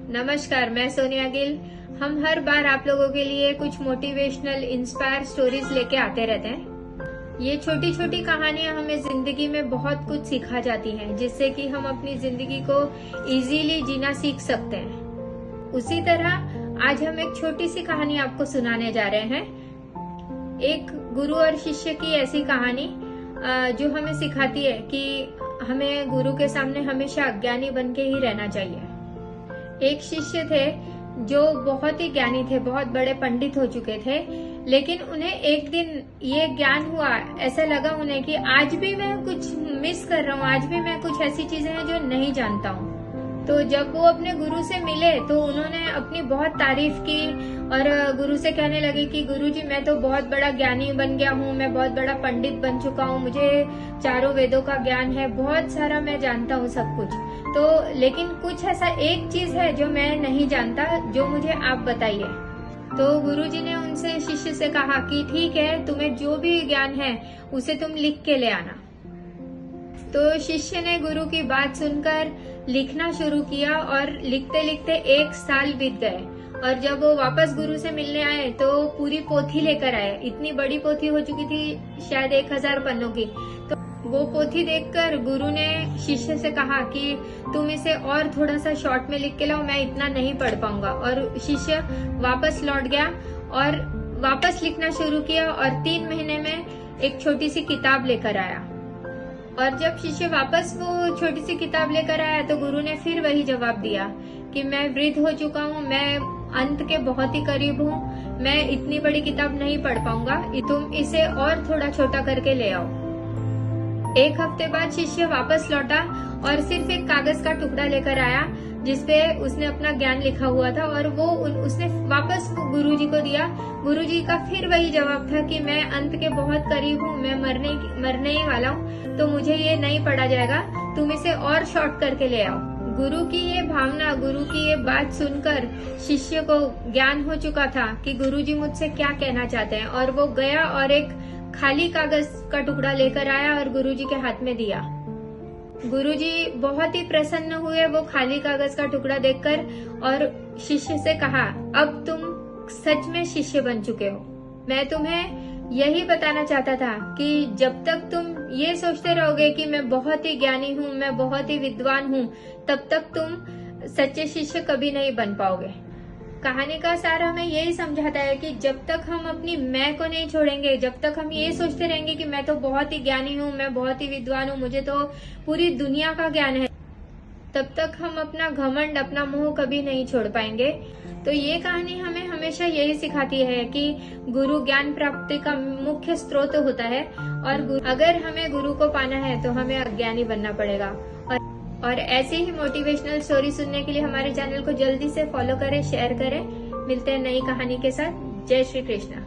नमस्कार, मैं सोनिया गिल। हम हर बार आप लोगों के लिए कुछ मोटिवेशनल इंस्पायर स्टोरीज लेके आते रहते हैं। ये छोटी छोटी कहानियां हमें जिंदगी में बहुत कुछ सिखा जाती हैं, जिससे कि हम अपनी जिंदगी को इजीली जीना सीख सकते हैं। उसी तरह आज हम एक छोटी सी कहानी आपको सुनाने जा रहे हैं। एक गुरु और शिष्य की ऐसी कहानी जो हमें सिखाती है कि हमें गुरु के सामने हमेशा अज्ञानी बन के ही रहना चाहिए। एक शिष्य थे जो बहुत ही ज्ञानी थे, बहुत बड़े पंडित हो चुके थे, लेकिन उन्हें एक दिन ये ज्ञान हुआ, ऐसा लगा उन्हें कि आज भी मैं कुछ मिस कर रहा हूँ, आज भी मैं कुछ ऐसी चीजें हैं जो नहीं जानता हूँ। तो जब वो अपने गुरु से मिले तो उन्होंने अपनी बहुत तारीफ की और गुरु से कहने लगे कि गुरुजी, मैं तो बहुत बड़ा ज्ञानी बन गया हूँ, मैं बहुत बड़ा पंडित बन चुका हूँ, मुझे चारों वेदों का ज्ञान है, बहुत सारा मैं जानता हूँ सब कुछ। तो लेकिन कुछ ऐसा एक चीज है जो मैं नहीं जानता, जो मुझे आप बताइए। तो गुरुजी ने उनसे, शिष्य से कहा कि ठीक है, तुम्हें जो भी ज्ञान है उसे तुम लिख के ले आना। तो शिष्य ने गुरु की बात सुनकर लिखना शुरू किया और लिखते लिखते 1 साल बीत गए। और जब वो वापस गुरु से मिलने आए तो पूरी पोथी लेकर आए। इतनी बड़ी पोथी हो चुकी थी, शायद 1000 पन्नों की। तो वो पोथी देखकर गुरु ने शिष्य से कहा कि तुम इसे और थोड़ा सा शॉर्ट में लिख के लाओ, मैं इतना नहीं पढ़ पाऊंगा। और शिष्य वापस लौट गया और वापस लिखना शुरू किया और 3 महीने में एक छोटी सी किताब लेकर आया। और जब शिष्य वापस वो छोटी सी किताब लेकर आया तो गुरु ने फिर वही जवाब दिया कि मैं वृद्ध हो चुका हूँ, मैं अंत के बहुत ही करीब हूँ, मैं इतनी बड़ी किताब नहीं पढ़ पाऊंगा, तुम इसे और थोड़ा छोटा करके ले आओ। 1 हफ्ते बाद शिष्य वापस लौटा और सिर्फ एक कागज का टुकड़ा लेकर आया जिसपे उसने अपना ज्ञान लिखा हुआ था, और वो उसने वापस गुरुजी को दिया। गुरुजी का फिर वही जवाब था कि मैं अंत के बहुत करीब हूँ, मैं मरने ही वाला हूँ, तो मुझे ये नहीं पढ़ा जाएगा, तुम इसे और शॉर्ट करके ले आओ। गुरु की ये भावना, गुरु की ये बात सुनकर शिष्य को ज्ञान हो चुका था कि गुरुजी मुझसे क्या कहना चाहते हैं, और वो गया और एक खाली कागज का टुकड़ा लेकर आया और गुरुजी के हाथ में दिया। गुरुजी बहुत ही प्रसन्न हुए वो खाली कागज का टुकड़ा देखकर, और शिष्य से कहा, अब तुम सच में शिष्य बन चुके हो। मैं तुम्हें यही बताना चाहता था कि जब तक तुम ये सोचते रहोगे कि मैं बहुत ही ज्ञानी हूँ, मैं बहुत ही विद्वान हूँ, तब तक तुम सच्चे शिष्य कभी नहीं बन पाओगे। कहानी का सार हमें यही समझाता है कि जब तक हम अपनी मैं को नहीं छोड़ेंगे, जब तक हम ये सोचते रहेंगे कि मैं तो बहुत ही ज्ञानी हूँ, मैं बहुत ही विद्वान हूँ, मुझे तो पूरी दुनिया का ज्ञान है, तब तक हम अपना घमंड, अपना मोह कभी नहीं छोड़ पाएंगे। तो ये कहानी हमें हमेशा यही सिखाती है कि गुरु ज्ञान प्राप्ति का मुख्य स्रोत होता है, और अगर हमें गुरु को पाना है तो हमें अज्ञानी बनना पड़ेगा। और ऐसी ही मोटिवेशनल स्टोरी सुनने के लिए हमारे चैनल को जल्दी से फॉलो करें, शेयर करें। मिलते हैं नई कहानी के साथ। जय श्री कृष्णा।